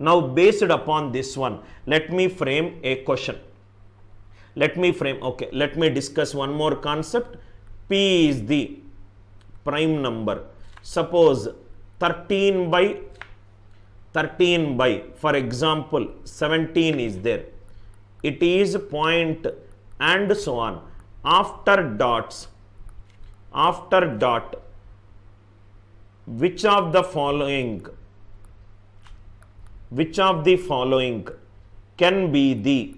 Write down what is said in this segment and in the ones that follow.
Now based upon this one, let me frame a question. Let me discuss one more concept. P is the prime number. Suppose 13 by, for example, 17 is there. It is point and so on. After dot, which of the following can be the,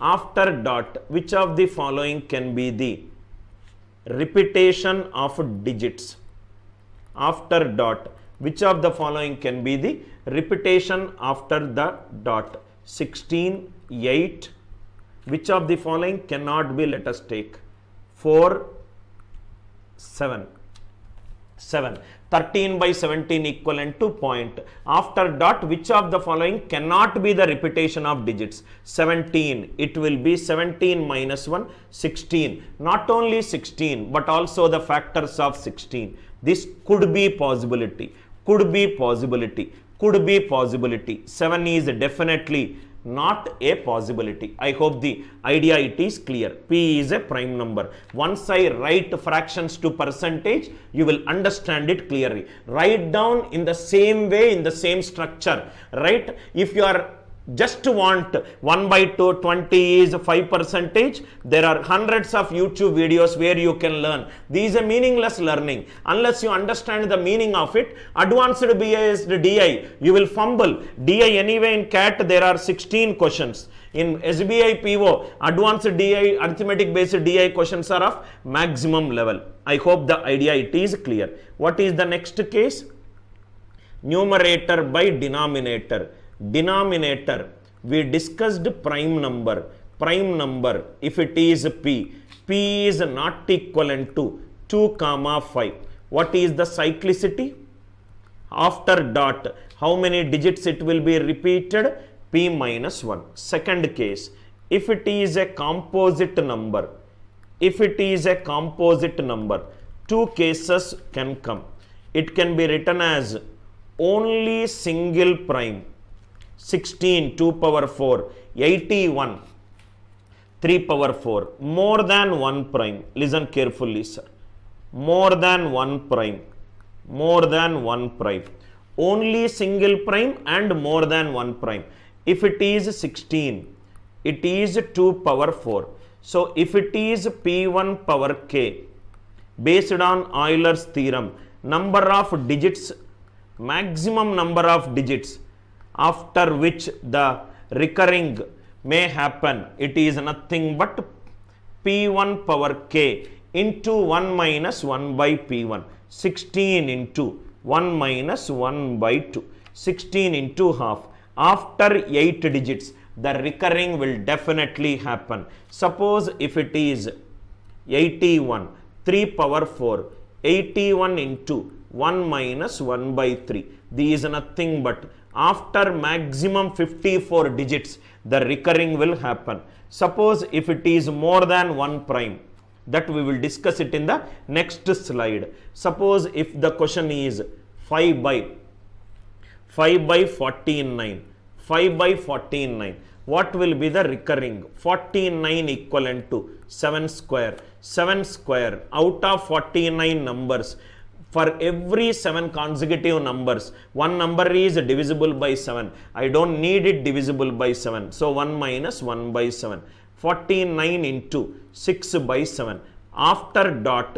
after dot, which of the following can be the repetition of digits? After dot, which of the following can be the repetition after the dot? 16, 8, which of the following cannot be? Let us take 4, 7. 13 by 17 equivalent to point. After dot, which of the following cannot be the repetition of digits? 17. It will be 17 minus 1, 16. Not only 16, but also the factors of 16. This could be possibility. 7 is definitely not a possibility. I hope the idea it is clear. P is a prime number. Once I write fractions to percentage, you will understand it clearly. Write down in the same way, in the same structure, right? If you are just want 1 by 2, 20 is 5%. There are hundreds of YouTube videos where you can learn. This is a meaningless learning. Unless you understand the meaning of it, advanced based DI, you will fumble. DI anyway in CAT, there are 16 questions. In SBI PO, advanced DI, arithmetic based DI questions are of maximum level. I hope the idea it is clear. What is the next case? Numerator by denominator. Denominator, we discussed prime number. If it is P is not equivalent to 2, 5. What is the cyclicity? After dot, how many digits it will be repeated? P minus 1. Second case, if it is a composite number, two cases can come. It can be written as only single prime. 16, 2 power 4, 81, 3 power 4, more than 1 prime. Listen carefully, sir. More than 1 prime. Only single prime and more than 1 prime. If it is 16, it is 2 power 4. So, if it is P1 power K, based on Euler's theorem, number of digits, maximum number of digits, after which the recurring may happen, it is nothing but P1 power K into 1 minus 1 by P1. 16 into 1 minus 1 by 2. 16 into half. After 8 digits, the recurring will definitely happen. Suppose if it is 81, 3 power 4, 81 into 1 minus 1 by 3. This is nothing but after maximum 54 digits, the recurring will happen. Suppose if it is more than 1 prime, that we will discuss it in the next slide. Suppose if the question is 5 by 49, what will be the recurring? 49 equivalent to 7 square. 7 square out of 49 numbers. For every 7 consecutive numbers, one number is divisible by 7. I don't need it divisible by 7. So, 1 minus 1 by 7. 49 into 6 by 7. After dot,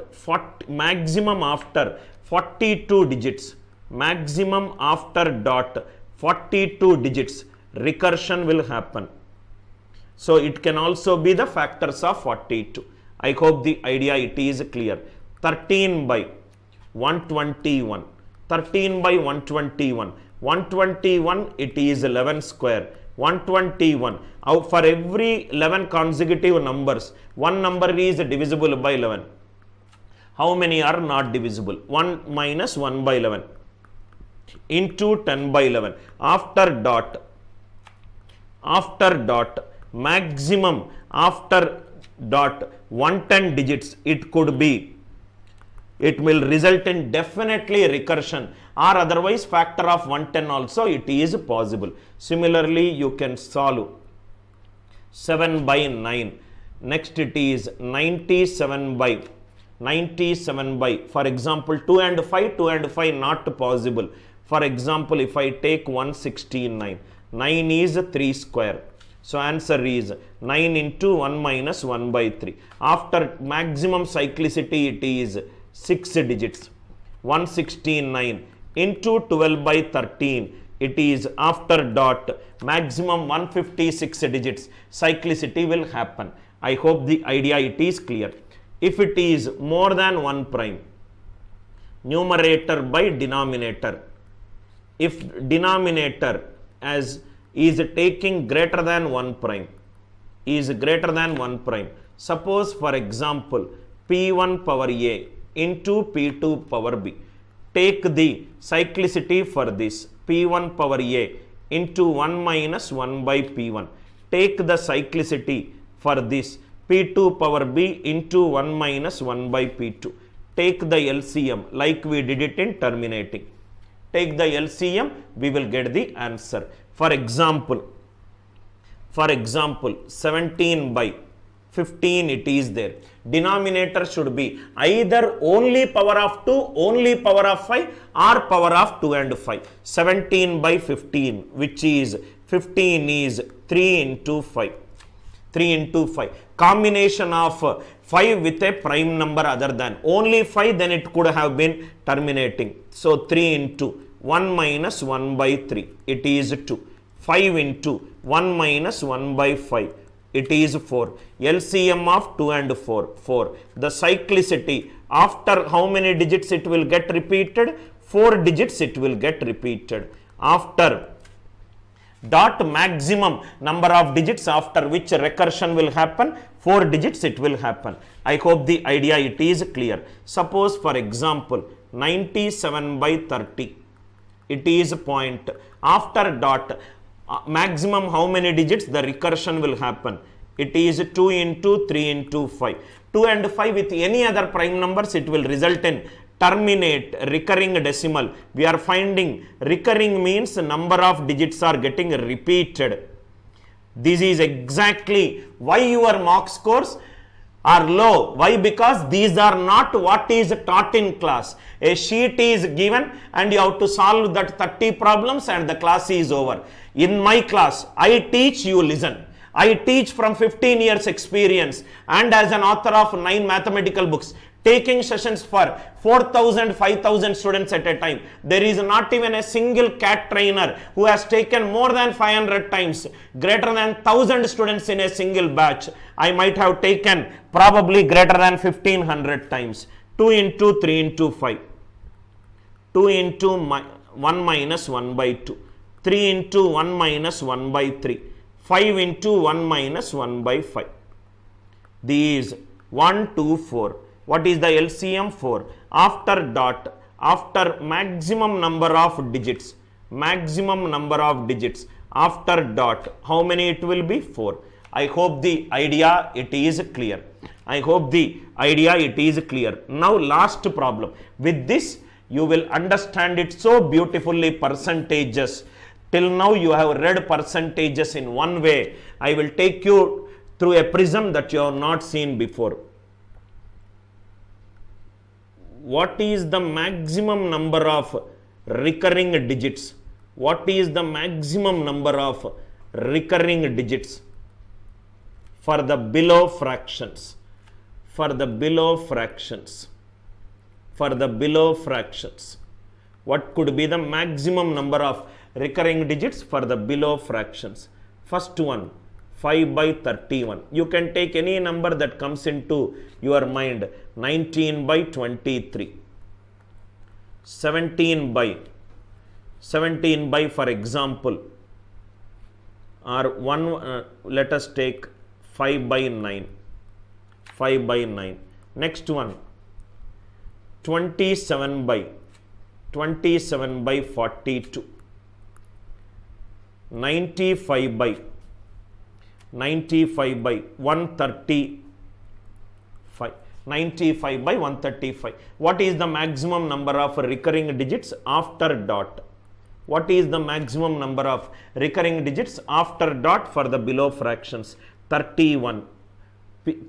maximum after 42 digits. Maximum after dot, 42 digits. Recursion will happen. So, it can also be the factors of 42. I hope the idea it is clear. 13 by 121. 13 by 121. 121 it is 11 square. 121. For every 11 consecutive numbers, one number is divisible by 11. How many are not divisible? 1 minus 1 by 11 into 10 by 11. After dot, maximum after dot 110 digits, it could be it will result in definitely recursion, or otherwise factor of 110 also it is possible. Similarly, you can solve 7 by 9. Next it is 97 by, for example, 2 and 5 not possible. For example, if I take 169, 9 is 3 square. So answer is 9 into 1 minus 1 by 3. After maximum cyclicity, it is 6 digits. 169 into 12 by 13, it is after dot maximum 156 digits. Cyclicity will happen. I hope the idea it is clear. If it is more than 1 prime, numerator by denominator. If denominator as is taking greater than 1 prime, suppose for example P1 power A into P2 power B, take the cyclicity for this P1 power A into 1 minus 1 by P1, take the cyclicity for this P2 power B into 1 minus 1 by P2, take the LCM like we did it in terminating. Take the LCM, we will get the answer. For example, 17 by 15 it is there. Denominator should be either only power of 2, only power of 5, or power of 2 and 5. 17 by 15, which is 15 is 3 into 5. 3 into 5. Combination of 5 with a prime number other than only 5, then it could have been terminating. So 3 into 1 minus 1 by 3, it is 2. 5 into 1 minus 1 by 5, it is 4. LCM of 2 and 4, 4. The cyclicity, after how many digits it will get repeated? 4 digits it will get repeated. After dot maximum number of digits after which recursion will happen, 4 digits it will happen. I hope the idea it is clear. Suppose for example 97 by 30, it is point. After dot maximum how many digits the recursion will happen? It is 2 into 3 into 5. 2 and 5 with any other prime numbers, it will result in terminate recurring decimal. We are finding recurring means number of digits are getting repeated. This is exactly why your mark scores are low. Why? Because these are not what is taught in class. A sheet is given and you have to solve that 30 problems and the class is over. In my class, I teach, you listen. I teach from 15 years experience and as an author of 9 mathematical books, taking sessions for 4,000, 5,000 students at a time. There is not even a single CAT trainer who has taken more than 500 times, greater than 1,000 students in a single batch. I might have taken probably greater than 1,500 times. 2 into 3 into 5. 2 into 1 minus 1 by 2. 3 into 1 minus 1 by 3. 5 into 1 minus 1 by 5. These 1, 2, 4. What is the LCM? 4. After dot, after maximum number of digits, after dot, how many it will be? 4. I hope the idea it is clear. Now last problem. With this, you will understand it so beautifully, percentages. Till now you have read percentages in one way. I will take you through a prism that you have not seen before. What is the maximum number of recurring digits? What is the maximum number of recurring digits for the below fractions? What could be the maximum number of recurring digits for the below fractions? First one, 5 by 31. You can take any number that comes into your mind. 19 by 23. 17 by for example, or let us take 5 by 9. Next one, 27 by 42. 95 by 135. 95 by 135. What is the maximum number of recurring digits after dot? What is the maximum number of recurring digits after dot for the below fractions? 31.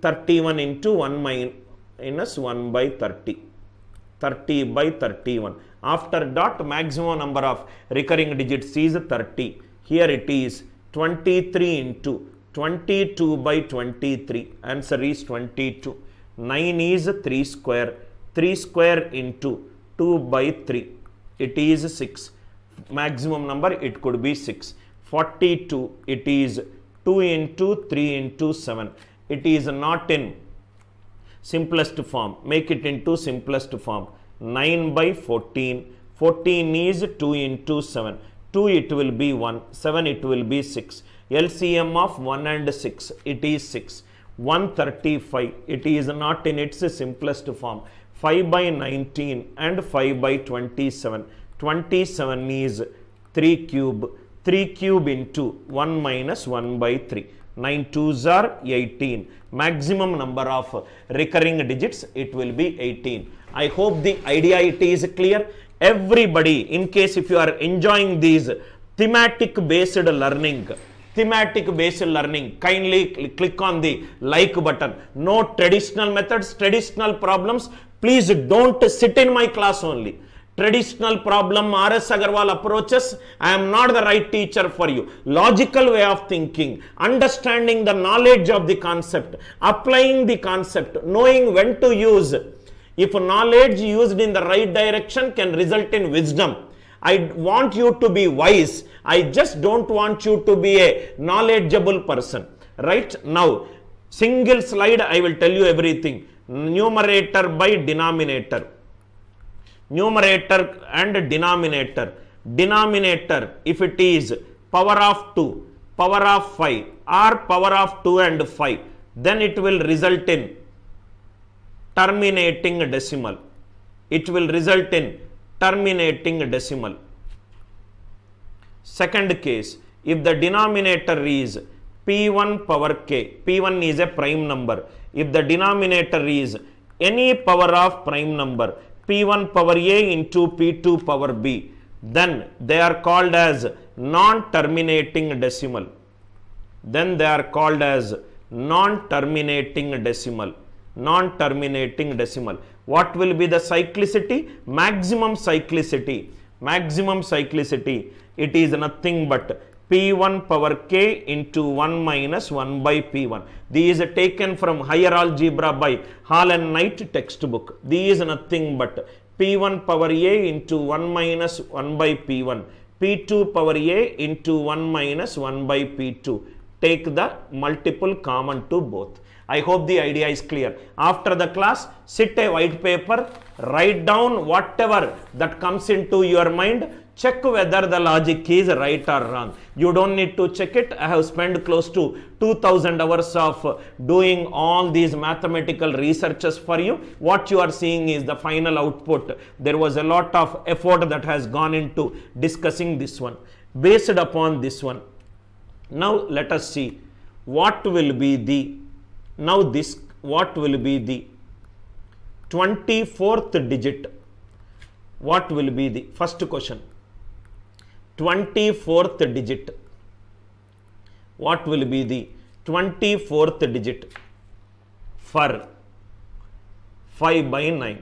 31 into 1 minus 1 by 30. 30 by 31. After dot, maximum number of recurring digits is 30. Here it is 23 into 22 by 23. Answer is 22. 9 is 3 square. 3 square into 2 by 3. It is 6. Maximum number, it could be 6. 42, it is 2 into 3 into 7. It is not in simplest form. Make it into simplest form. 9 by 14. 14 is 2 into 7. 2 it will be 1. 7 it will be 6. LCM of 1 and 6. It is 6. 135. It is not in its simplest form. 5 by 19 and 5 by 27. 27 is 3 cube. 3 cube into 1 minus 1 by 3. 9 2s are 18. Maximum number of recurring digits, it will be 18. I hope the idea it is clear. Everybody, in case if you are enjoying these thematic based learning, kindly click on the like button. No traditional methods, traditional problems. Please don't sit in my class only. Traditional problem, R.S. Agarwal approaches, I am not the right teacher for you. Logical way of thinking, understanding the knowledge of the concept, applying the concept, knowing when to use. If knowledge used in the right direction can result in wisdom. I want you to be wise. I just don't want you to be a knowledgeable person. Right? Now, single slide, I will tell you everything. Numerator by denominator. Numerator and denominator. Denominator, if it is power of 2, power of 5 or power of 2 and 5, then it will result in terminating decimal. It will result in terminating decimal. Second case, if the denominator is P1 power k, P1 is a prime number. If the denominator is any power of prime number, P1 power A into P2 power B, then they are called as non-terminating decimal. Then they are called as non-terminating decimal. Non-terminating decimal. What will be the cyclicity? Maximum cyclicity. Maximum cyclicity. It is nothing but P1 power k into 1 minus 1 by P1. These are taken from higher algebra by Hall and Knight textbook. These are nothing but P1 power A into 1 minus 1 by P1. P2 power A into 1 minus 1 by P2. Take the multiple common to both. I hope the idea is clear. After the class, sit a white paper, write down whatever that comes into your mind. Check whether the logic is right or wrong. You don't need to check it. I have spent close to 2000 hours of doing all these mathematical researches for you. What you are seeing is the final output. There was a lot of effort that has gone into discussing this one. Based upon this one, now let us see what will be the, what will be the 24th digit. What will be the first question? 24th digit. What will be the 24th digit for 5 by 9?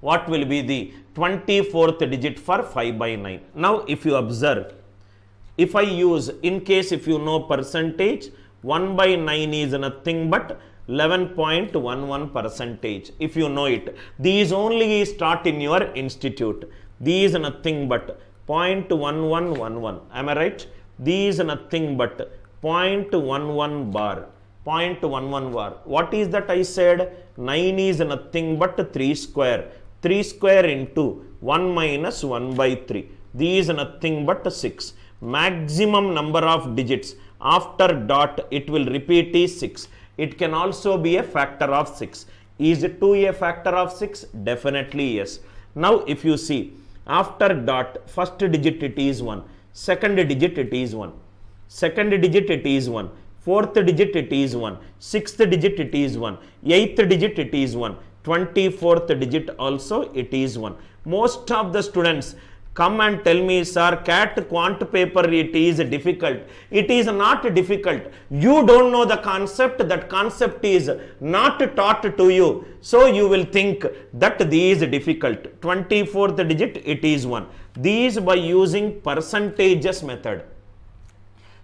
What will be the 24th digit for 5 by 9? Now, if you observe, if I use, in case if you know percentage, 1 by 9 is nothing but 11.11 percentage. If you know it, these only start in your institute. These nothing but 0.1111. Am I right? These nothing but 0.11 bar. 0.11 bar. What is that I said? 9 is nothing but 3 square. 3 square into 1 minus 1 by 3. These nothing but 6. Maximum number of digits after dot, it will repeat is 6. It can also be a factor of 6. Is 2 a factor of 6? Definitely yes. Now if you see, after dot, first digit it is 1, second digit it is 1, second digit it is 1, 4th digit it is 1, 6th digit it is 1, 8th digit it is 1, 24th digit also it is 1. Most of the students come and tell me, sir, CAT quant paper it is difficult. It is not difficult. You don't know the concept. That concept is not taught to you. So you will think that these is difficult. 24th digit it is 1. These by using percentages method.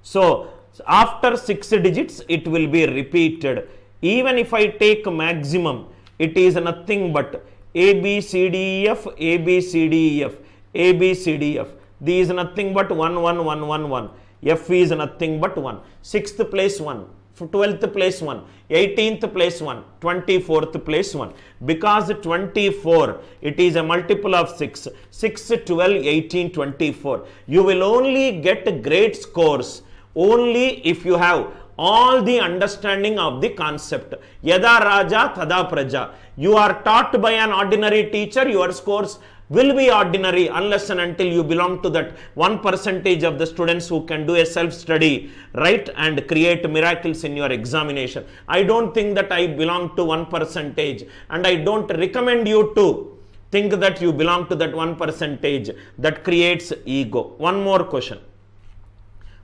So after 6 digits it will be repeated. Even if I take maximum, it is nothing but A, B, C, D, E, F, A, B, C, D, E, F. A, B, C, D, F. These is nothing but 1, 1, 1, 1, 1. F is nothing but 1. 6th place 1. 12th place 1. 18th place 1. 24th place 1. Because 24, it is a multiple of 6. 6, 12, 18, 24. You will only get great scores only if you have all the understanding of the concept. Yada Raja, Tada Praja. You are taught by an ordinary teacher, your scores will be ordinary unless and until you belong to that 1% of the students who can do a self-study, right, and create miracles in your examination. I don't think that I belong to 1%, and I don't recommend you to think that you belong to that 1% that creates ego. One more question.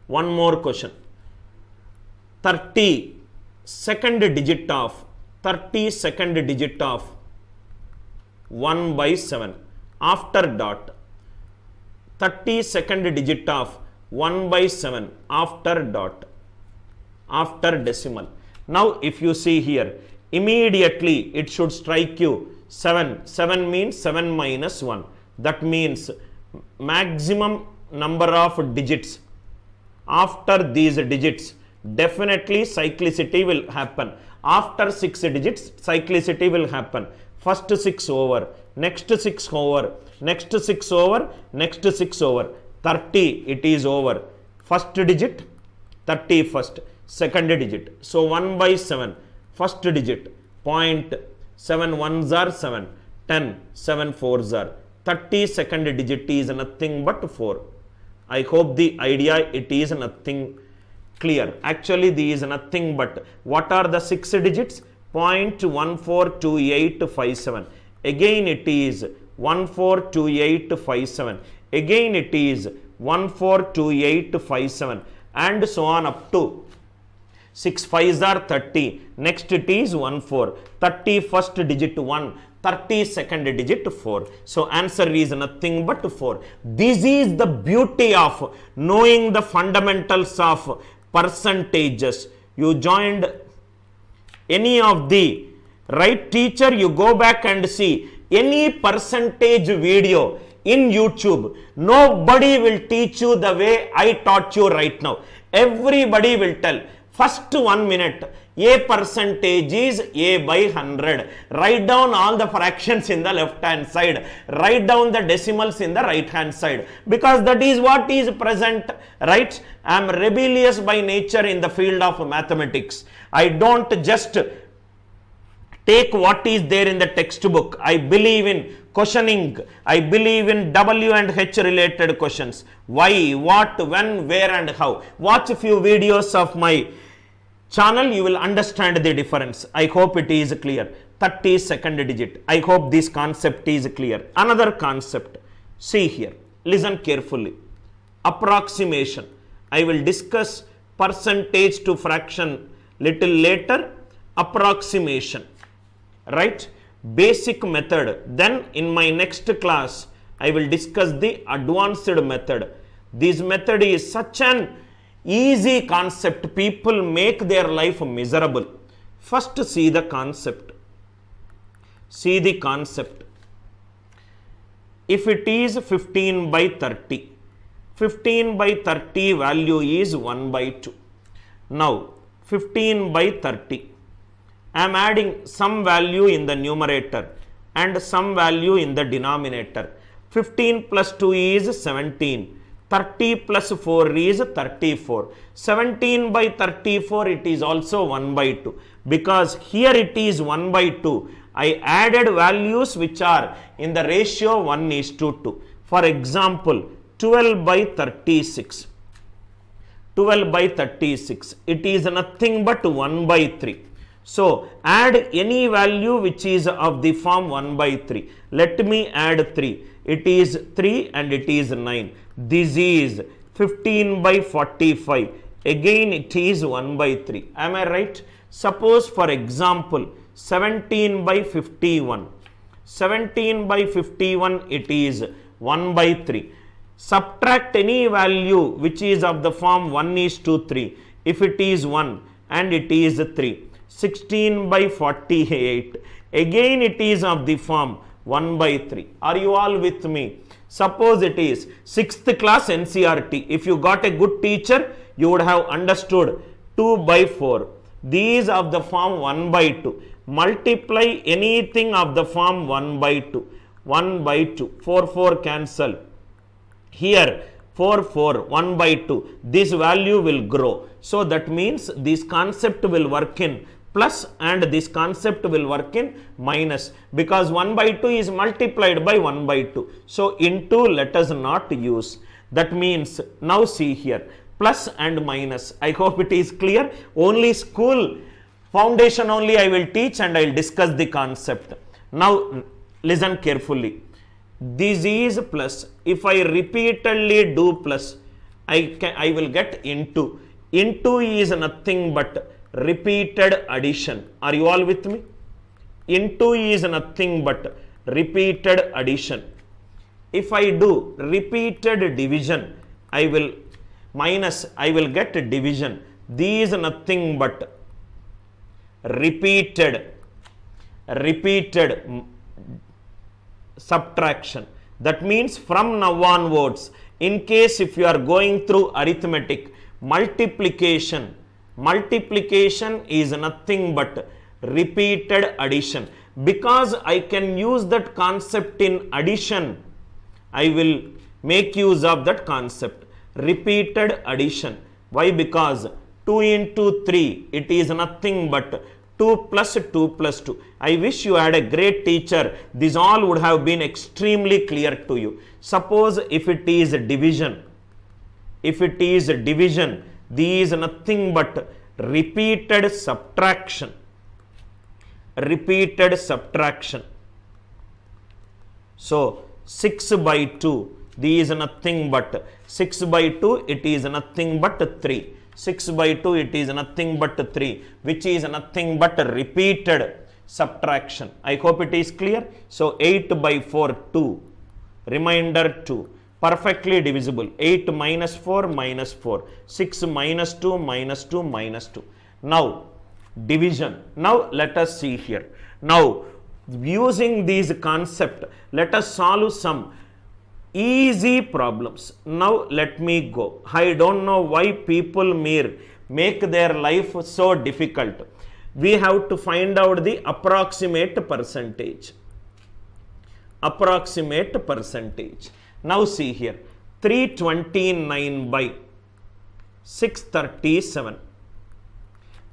32nd digit of 1 by 7 after dot. 32nd digit of 1 by 7 after dot, after decimal. Now if you see here, immediately it should strike you 7. 7 means 7 minus 1. That means maximum number of digits. After these digits, definitely cyclicity will happen. After 6 digits, cyclicity will happen. First 6 over, next 6 over, next 6 over, next 6 over. 30 it is over. First digit, 31st, second digit. So 1 by 7, first digit, 0.7 ones are 7, 10, 7 fours are. 32nd digit is nothing but 4. I hope the idea it is nothing clear. Actually, this is nothing but what are the 6 digits? 0.142857. Again it is 142857. Again it is 142857, and so on up to 6 5s are 30. Next it is 14. 31st digit 1. 32nd digit 4. So answer is nothing but 4. This is the beauty of knowing the fundamentals of percentages. You joined any of the right teacher, you go back and see any percentage video in YouTube. Nobody will teach you the way I taught you right now. Everybody will tell. First 1 minute, A percentage is A by 100. Write down all the fractions in the left hand side. Write down the decimals in the right hand side. Because that is what is present, right? I am rebellious by nature in the field of mathematics. I don't just take what is there in the textbook. I believe in questioning. I believe in W and H related questions. Why, what, when, where and how. Watch a few videos of my channel, you will understand the difference. I hope it is clear. 32nd digit. I hope this concept is clear. Another concept. See here. Listen carefully. Approximation. I will discuss percentage to fraction little later. Approximation. Right? Basic method. Then in my next class, I will discuss the advanced method. This method is such an easy concept. People make their life miserable. First see the concept. See the concept. If it is 15 by 30, 15 by 30 value is 1 by 2. Now 15 by 30. I am adding some value in the numerator and some value in the denominator. 15 plus 2 is 17. 30 plus 4 is 34. 17 by 34 it is also 1 by 2. Because here it is 1 by 2. I added values which are in the ratio 1 is to 2. For example, 12 by 36. 12 by 36. It is nothing but 1 by 3. So add any value which is of the form 1 by 3. Let me add 3. It is 3 and it is 9. This is 15 by 45. Again it is 1 by 3. Am I right? Suppose for example 17 by 51. 17 by 51 it is 1 by 3. Subtract any value which is of the form 1 is to 3. If it is 1 and it is 3. 16 by 48. Again it is of the form 1 by 3. Are you all with me? Suppose it is 6th class NCERT. If you got a good teacher, you would have understood 2 by 4. These of the form 1 by 2. Multiply anything of the form 1 by 2. 1 by 2. 4 cancel. Here 4 1 by 2. This value will grow. So that means this concept will work in plus and this concept will work in minus, because 1 by 2 is multiplied by 1 by 2. So into let us not use. That means now see here plus and minus. I hope it is clear. Only school foundation only I will teach and I will discuss the concept. Now listen carefully. This is plus. If I repeatedly do plus, I will get into. Into is nothing but repeated addition. Are you all with me? Into is nothing but repeated addition. If I do repeated division, I will minus, I will get division. These nothing but repeated subtraction. That means from now onwards, in case if you are going through arithmetic, multiplication is nothing but repeated addition. Because I can use that concept in addition, I will make use of that concept. Repeated addition. Why? Because 2 into 3, it is nothing but 2 plus 2 plus 2. I wish you had a great teacher. This all would have been extremely clear to you. Suppose if it is division, these nothing but repeated subtraction. So 6 by 2, these nothing but 6 by 2, it is nothing but 3. 6 by 2, it is nothing but 3, which is nothing but repeated subtraction. I hope it is clear. So 8 by 4, 2, remainder 2, perfectly divisible. 8 minus 4, 6 minus 2, minus 2, minus 2. Now division. Now let us see here. Now using these concept, let us solve some easy problems. Now let me go. I don't know why people make their life so difficult. We have to find out the approximate percentage. Now see here, 329 by 637.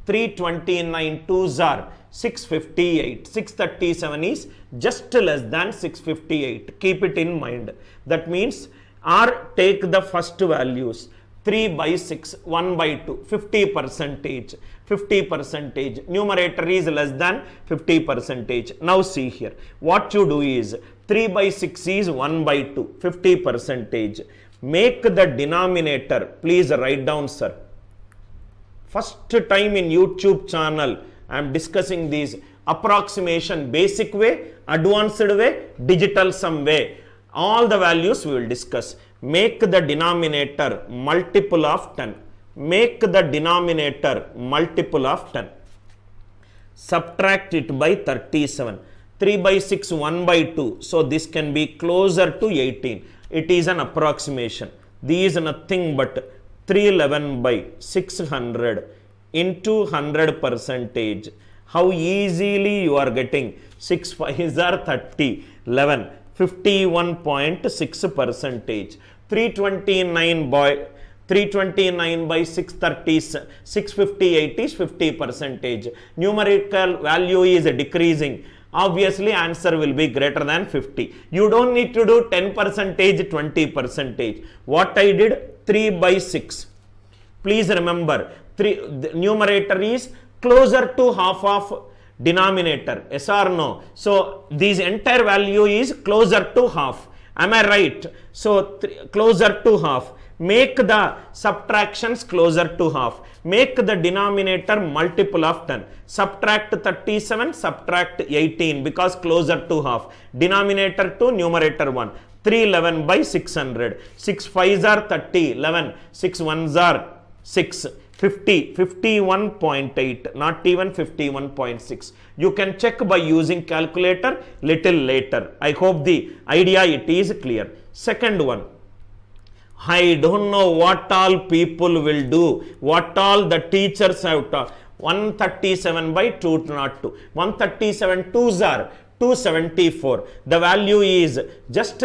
329 twos are 658. 637 is just less than 658. Keep it in mind. That means, or take the first values. 3 by 6, 1 by 2, 50%. 50%. Numerator is less than 50%. Now see here. What you do is, 3 by 6 is 1 by 2, 50%. Make the denominator. Please write down, sir. First time in YouTube channel, I am discussing these approximation, basic way, advanced way, digital sum way. All the values we will discuss. Make the denominator multiple of 10. Make the denominator multiple of 10. Subtract it by 37. 3 by 6, 1 by 2. So this can be closer to 18. It is an approximation. These nothing but 311 by 600 into 100%. How easily you are getting. 6 5s are 30, 11, 51.6%. 329 by 630, 658 is 50%. Numerical value is decreasing. Obviously, answer will be greater than 50. You don't need to do 10%, 20%. What I did? 3 by 6. Please remember, the numerator is closer to half of denominator. Yes or no? So this entire value is closer to half. Am I right? So closer to half. Make the subtractions closer to half. Make the denominator multiple of 10. Subtract 37, subtract 18 because closer to half. Denominator 2, numerator 1. 311 by 600. 6 5s are 30, 11. 6 1s are 6. 50, 51.8, not even 51.6. You can check by using calculator little later. I hope the idea it is clear. Second one. I don't know what all people will do, what all the teachers have taught. 137 by 202. 137 2s are 274. The value is just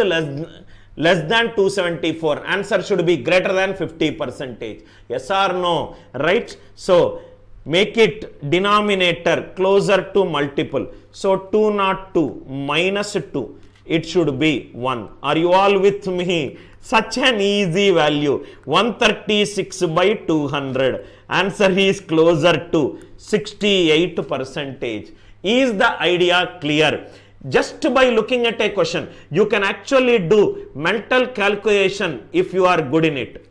less than 274. Answer should be greater than 50%. Yes or no? Right? So, make it denominator closer to multiple. So, 202 minus 2. It should be 1. Are you all with me? Such an easy value. 136 by 200. Answer is closer to 68%. Is the idea clear? Just by looking at a question, you can actually do mental calculation if you are good in it.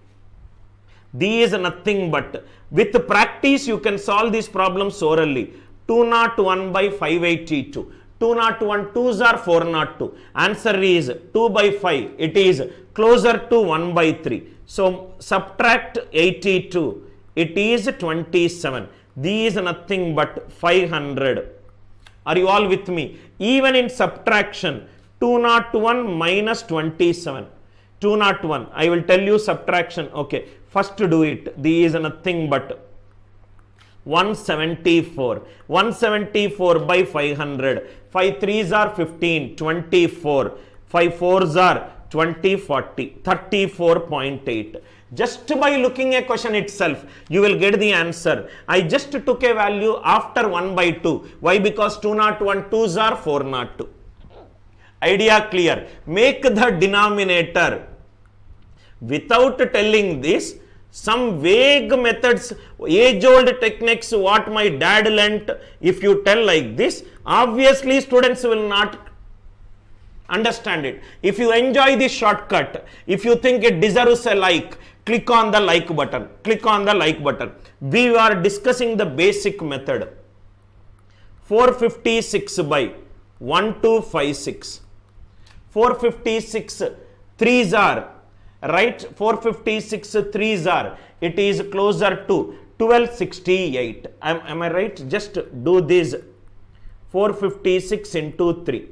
These is nothing but with practice you can solve these problems orally. 201 by 582. 201 2s are 402. Answer is 2 by 5. It is closer to 1 by 3. So subtract 82. It is 27. These is nothing but 500. Are you all with me? Even in subtraction, 201 minus 27. 201. I will tell you subtraction. Okay. First do it. These is nothing but 174. 174 by 500. 5 3s are 15. 24. 5 4s are 20, 40. 34.8. Just by looking at question itself, you will get the answer. I just took a value after 1 by 2. Why? Because 201 2s are 402. Idea clear. Make the denominator. Without telling this, some vague methods, age-old techniques, what my dad learnt, if you tell like this, obviously students will not understand it. If you enjoy this shortcut, if you think it deserves a like, click on the like button. Click on the like button. We are discussing the basic method. 456 by 1256. 456 3s are, right? 456 3s are. It is closer to 1268. Am I right? Just do this. 456 into 3.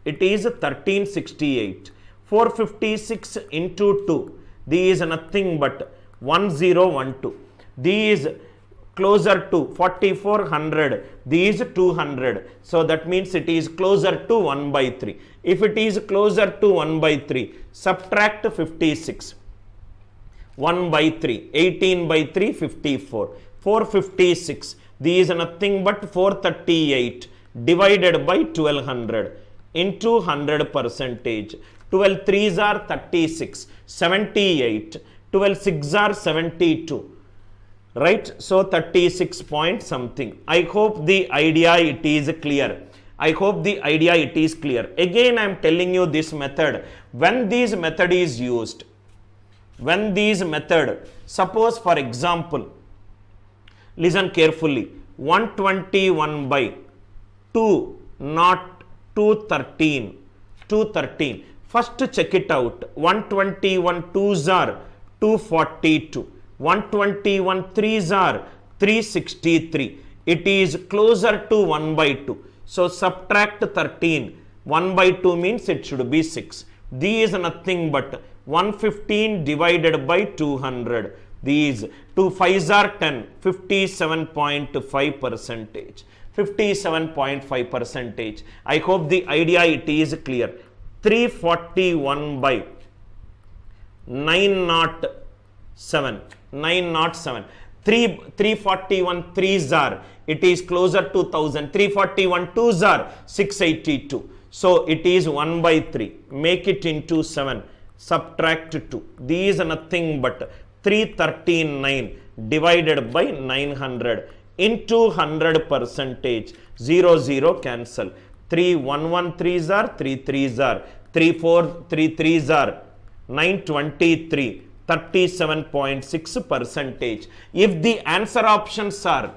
It is 1368. 456 into 2. These is nothing but 1012. These closer to 4400. These 200. So that means it is closer to 1 by 3. If it is closer to 1 by 3, subtract 56. 1 by 3. 18 by 3, 54. 456. These are nothing but 438 divided by 1200 into 100%. 12 3s are 36. 78. 12 6s are 72. Right? So 36 point something. I hope the idea it is clear. I hope the idea it is clear. Again I am telling you this method. When this method is used, suppose for example, listen carefully, 121 by 2 not 213. 213. First check it out. 121 2s are 242. 121 3s are 363. It is closer to 1 by 2. So subtract 13. 1 by 2 means it should be 6. These is nothing but 115 divided by 200. These 2 5s are 10. 57.5%. 57.5%. I hope the idea it is clear. 341 by 907. 907. 341 3s are, it is closer to 1000. 341 2s are 682. So it is 1 by 3. Make it into 7. Subtract 2. These are nothing but 339 divided by 900 into 100 percentage. 0, 0 cancel. 3 1 1 3s are 3 3s are 3 4 3 3s are 923. 37.6 percentage. If the answer options are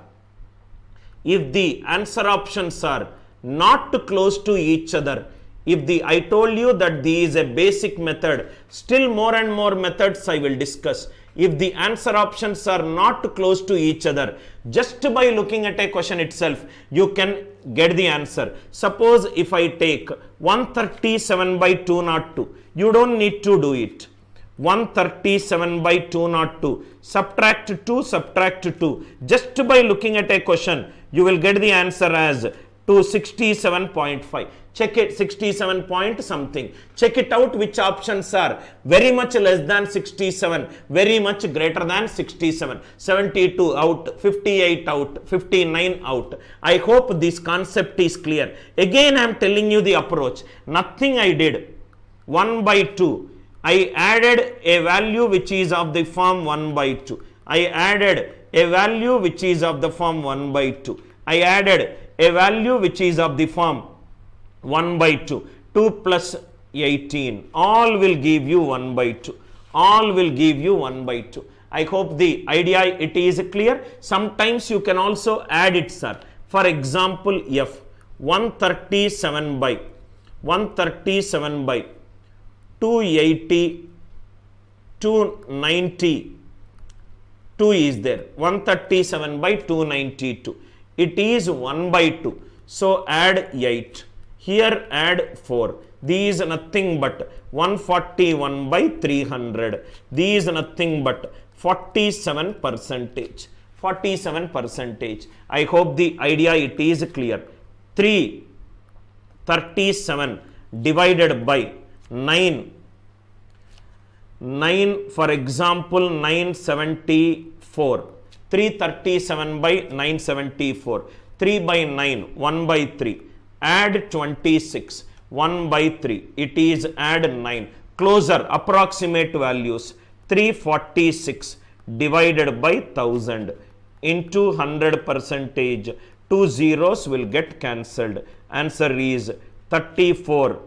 not close to each other, I told you that this is a basic method, still more and more methods I will discuss. If the answer options are not close to each other, just by looking at a question itself, you can get the answer. Suppose if I take 137 by 202, you don't need to do it. 137 by 202, subtract 2, subtract 2. Just by looking at a question, you will get the answer as 267.5. Check it, 67 point something. Check it out which options are very much less than 67, very much greater than 67. 72 out, 58 out, 59 out. I hope this concept is clear. Again I am telling you the approach. Nothing I did. 1 by 2. I added a value which is of the form 1 by 2. I added a value which is of the form 1 by 2. I added a value which is of the form 1 by 2. 2 plus 18. All will give you 1 by 2. All will give you 1 by 2. I hope the idea it is clear. Sometimes you can also add it, sir. For example, F 137 by 280, 290, 2 is there. 137 by 292. It is 1 by 2. So add 8. Here add 4. These nothing but 141 by 300. These nothing but 47 percentage. 47 percentage. I hope the idea it is clear. 337 divided by 9, for example 974, 337 by 974, 3 by 9, 1 by 3, add 26, 1 by 3, it is add 9, closer approximate values, 346 divided by 1000 into 100 percentage, 2 zeros will get cancelled, answer is 34.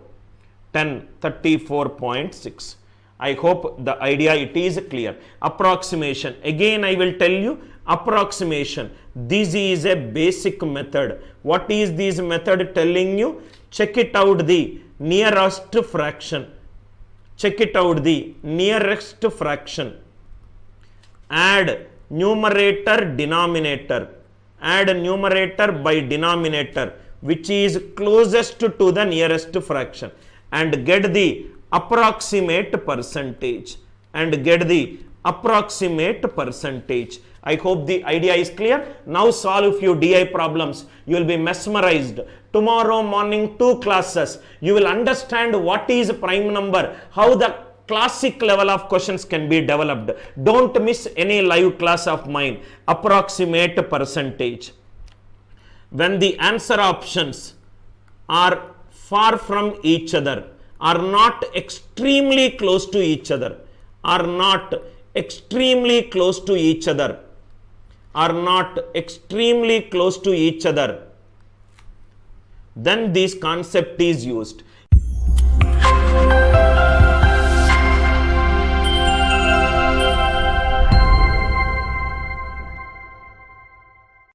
34.6. I hope the idea it is clear. Approximation. Again I will tell you approximation. This is a basic method. What is this method telling you? Check it out the nearest fraction. Check it out the nearest fraction. Add numerator denominator. Add numerator by denominator which is closest to the nearest fraction. And get the approximate percentage. I hope the idea is clear. Now solve few DI problems. You will be mesmerized. Tomorrow morning 2 classes. You will understand what is prime number, how the classic level of questions can be developed. Don't miss any live class of mine. Approximate percentage. When the answer options are far from each other, are not extremely close to each other, then this concept is used.